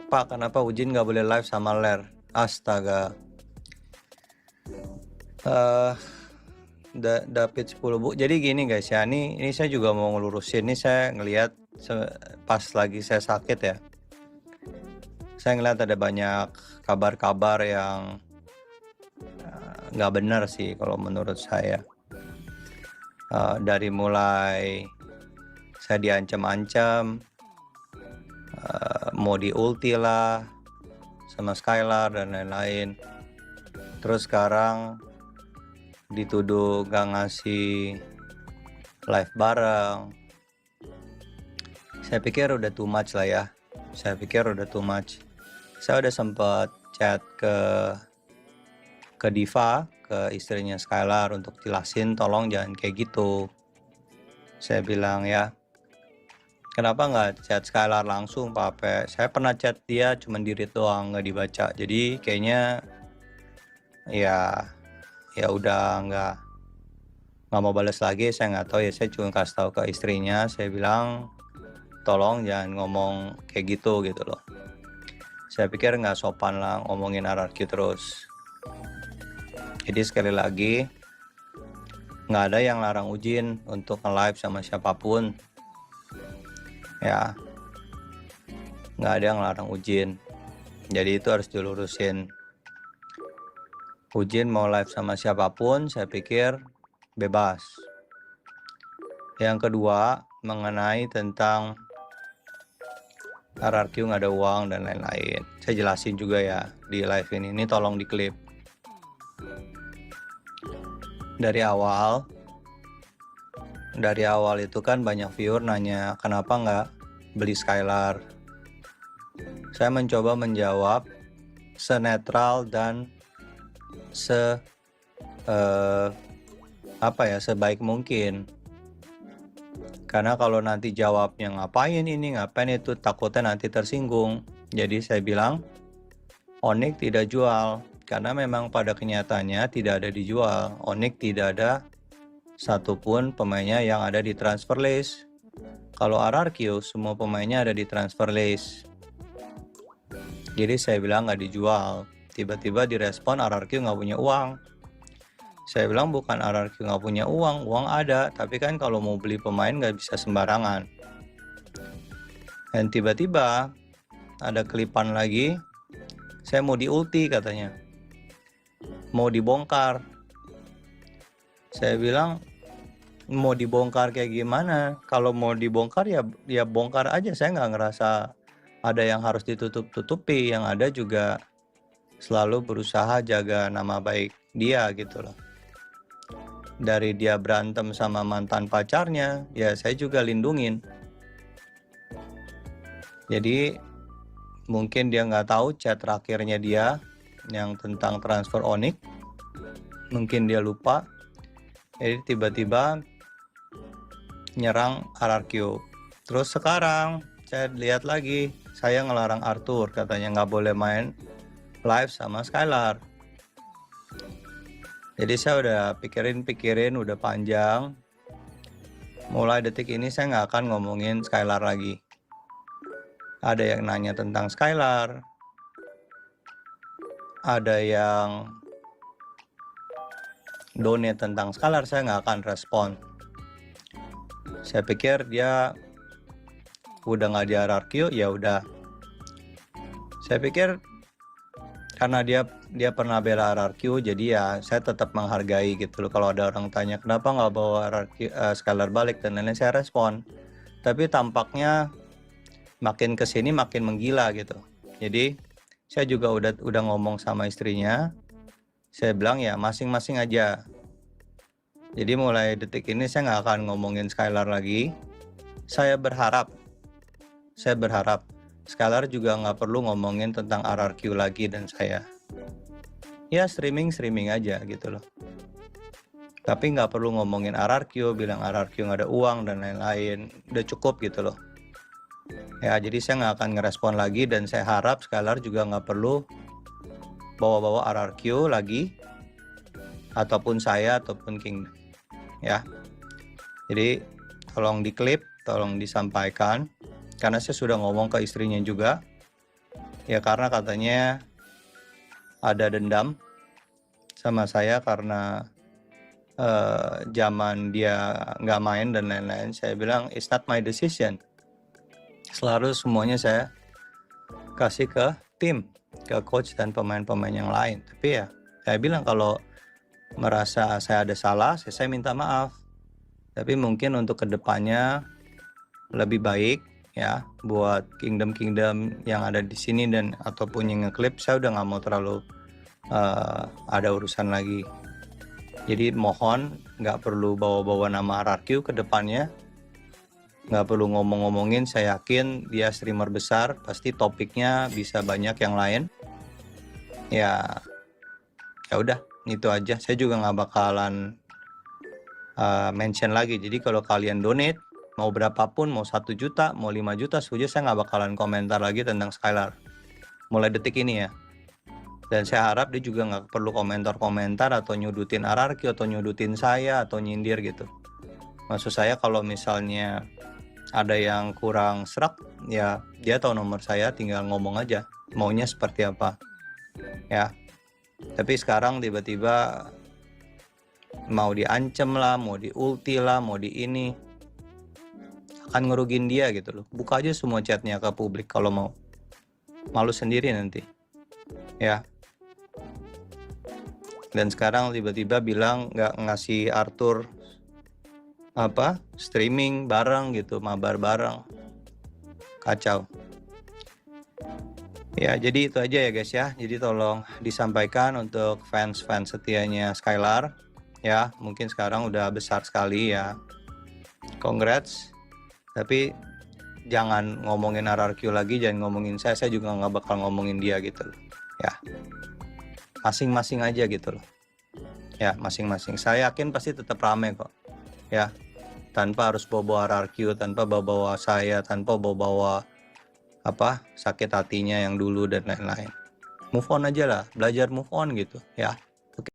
Pak, kenapa Ujin nggak boleh live sama Ler? Astaga. eh David 10 Bu. Jadi gini guys ya, ini saya juga mau ngelurusin. Ini saya ngelihat pas lagi saya sakit ya. Saya ngeliat ada banyak kabar-kabar yang nggak benar sih kalau menurut saya. Dari mulai saya diancam-ancam, mau diulti lah sama Skylar dan lain-lain. Terus sekarang dituduh gak ngasih live bareng. Saya pikir udah too much lah ya. Saya udah sempat chat ke Diva, ke istrinya Skylar untuk jelasin tolong jangan kayak gitu. Saya bilang ya, kenapa nggak chat Skylar langsung Pak Ape? Saya pernah chat dia cuman di read doang, nggak dibaca. Jadi kayaknya ya udah nggak mau balas lagi. Saya nggak tahu ya, saya cuma kasih tahu ke istrinya. Saya bilang tolong jangan ngomong kayak gitu loh. Saya pikir nggak sopan lah ngomongin RRQ terus. Jadi sekali lagi, nggak ada yang larang Ujin untuk nge-live sama siapapun. Ya, nggak ada yang larang Ujin. Jadi itu harus dilurusin. Ujin mau live sama siapapun, saya pikir bebas. Yang kedua, mengenai tentang RRQ nggak ada uang dan lain-lain. Saya jelasin juga ya di live ini tolong diklip. Dari awal itu kan banyak viewer nanya kenapa nggak beli Skylar. Saya mencoba menjawab senetral dan sebaik mungkin. Karena kalau nanti jawabnya ngapain itu, takutnya nanti tersinggung. Jadi saya bilang Onyx tidak jual, karena memang pada kenyataannya tidak ada dijual. Onyx tidak ada satupun pemainnya yang ada di transfer list. Kalau RRQ semua pemainnya ada di transfer list. Jadi saya bilang nggak dijual. Tiba-tiba direspon RRQ nggak punya uang. Saya bilang bukan RRQ nggak punya uang ada. Tapi kan kalau mau beli pemain nggak bisa sembarangan. Dan tiba-tiba ada kelipan lagi. Saya mau diulti katanya. Mau dibongkar. Saya bilang mau dibongkar kayak gimana? Kalau mau dibongkar ya bongkar aja. Saya nggak ngerasa ada yang harus ditutup-tutupi. Yang ada juga selalu berusaha jaga nama baik dia gitu loh. Dari dia berantem sama mantan pacarnya, ya saya juga lindungin. Jadi mungkin dia nggak tahu chat terakhirnya dia yang tentang transfer Onyx. Mungkin dia lupa. Jadi tiba-tiba nyerang RRQ. Terus sekarang saya lihat lagi, saya ngelarang Arthur, katanya nggak boleh main live sama Skylar. Jadi saya udah pikirin udah panjang. Mulai detik ini saya nggak akan ngomongin Skylar lagi. Ada yang nanya tentang Skylar, ada yang donate tentang Skylar, saya nggak akan respon. Saya pikir dia udah nggak di RRQ, ya udah. Saya pikir karena dia pernah bela RRQ, jadi ya saya tetap menghargai gitu loh. Kalau ada orang tanya kenapa nggak bawa RRQ, Skylar balik dan lain-lain, saya respon. Tapi tampaknya makin kesini makin menggila gitu. Jadi saya juga udah ngomong sama istrinya. Saya bilang ya masing-masing aja. Jadi mulai detik ini saya nggak akan ngomongin Skylar lagi. Saya berharap Skylar juga nggak perlu ngomongin tentang RRQ lagi dan saya. Ya streaming aja gitu loh. Tapi nggak perlu ngomongin RRQ, bilang RRQ nggak ada uang dan lain-lain. Udah cukup gitu loh. Ya jadi saya nggak akan ngerespon lagi dan saya harap Skylar juga nggak perlu bawa-bawa RRQ lagi. Ataupun saya ataupun King. Ya. Jadi tolong diklip, tolong disampaikan. Karena saya sudah ngomong ke istrinya juga. Ya karena katanya ada dendam sama saya karena zaman dia nggak main dan lain-lain. Saya bilang it's not my decision. Selalu semuanya saya kasih ke tim, ke coach dan pemain-pemain yang lain. Tapi ya saya bilang kalau merasa saya ada salah, saya minta maaf. Tapi mungkin untuk kedepannya lebih baik ya buat kingdom yang ada di sini dan ataupun yang ngeklip, saya udah nggak mau terlalu ada urusan lagi. Jadi mohon nggak perlu bawa-bawa nama RRQ ke depannya, nggak perlu ngomong-ngomongin. Saya yakin dia streamer besar, pasti topiknya bisa banyak yang lain. Ya udah itu aja. Saya juga nggak bakalan mention lagi. Jadi kalau kalian donate mau berapapun, mau 1 juta, mau 5 juta, saya nggak bakalan komentar lagi tentang Skylar mulai detik ini ya. Dan saya harap dia juga nggak perlu komentar-komentar atau nyudutin RRQ atau nyudutin saya atau nyindir gitu. Maksud saya kalau misalnya ada yang kurang serak, ya dia tahu nomor saya, tinggal ngomong aja maunya seperti apa ya. Tapi sekarang tiba-tiba mau diancem lah, mau diulti lah, mau di ini, akan ngerugin dia gitu loh. Buka aja semua chatnya ke publik kalau mau. Malu sendiri nanti ya. Dan sekarang tiba-tiba bilang nggak ngasih Arthur streaming bareng gitu, mabar bareng. Kacau ya. Jadi itu aja ya guys ya. Jadi tolong disampaikan untuk fans-fans setianya Skylar ya. Mungkin sekarang udah besar sekali ya, congrats. Tapi jangan ngomongin RRQ lagi, jangan ngomongin saya juga nggak bakal ngomongin dia gitu loh ya. Masing-masing aja gitu loh ya, masing-masing. Saya yakin pasti tetap rame kok ya, tanpa harus bawa RRQ, tanpa bawa saya, tanpa bawa sakit hatinya yang dulu dan lain-lain. Move on aja lah, belajar move on gitu ya.